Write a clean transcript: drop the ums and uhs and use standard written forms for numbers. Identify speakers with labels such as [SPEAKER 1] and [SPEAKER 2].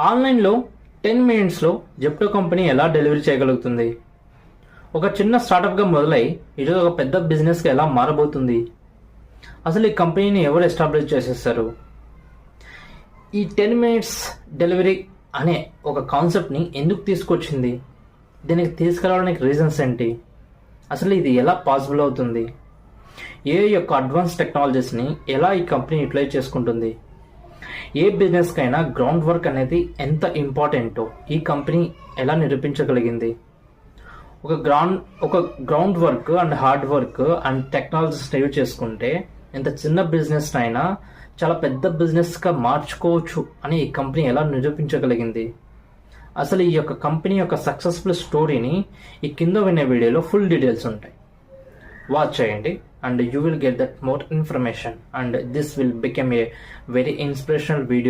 [SPEAKER 1] ఆన్లైన్లో 10 మినిట్స్లో Zepto company ఎలా డెలివరీ చేయగలుగుతుంది? ఒక చిన్న స్టార్టప్గా మొదలై ఈరోజు ఒక పెద్ద బిజినెస్గా ఎలా మారబోతుంది? అసలు ఈ కంపెనీని ఎవరు ఎస్టాబ్లిష్ చేసేస్తారు? ఈ 10 మినిట్స్ డెలివరీ అనే ఒక కాన్సెప్ట్ని ఎందుకు తీసుకొచ్చింది? దీనికి తీసుకురావడానికి రీజన్స్ ఏంటి? అసలు ఇది ఎలా పాసిబుల్ అవుతుంది? ఏ యొక్క అడ్వాన్స్ టెక్నాలజీస్ని ఎలా ఈ కంపెనీ యూటిలైజ్ చేసుకుంటుంది? ఏ బిజినెస్కైనా గ్రౌండ్ వర్క్ అనేది ఎంత ఇంపార్టెంటో ఈ కంపెనీ ఎలా నిరూపించగలిగింది? ఒక ground work and hard work and technologies use చేసుకుంటే ఎంత చిన్న బిజినెస్ అయినా చాలా పెద్ద బిజినెస్గా మార్చుకోవచ్చు అని ఈ కంపెనీ ఎలా నిరూపించగలిగింది? అసలు ఈ యొక్క కంపెనీ యొక్క సక్సెస్ఫుల్ స్టోరీని ఈ కింద వినే వీడియోలో ఫుల్ డీటెయిల్స్ ఉంటాయి. వాచ్ చేయండి and you will get that more information, and this will become a very inspirational video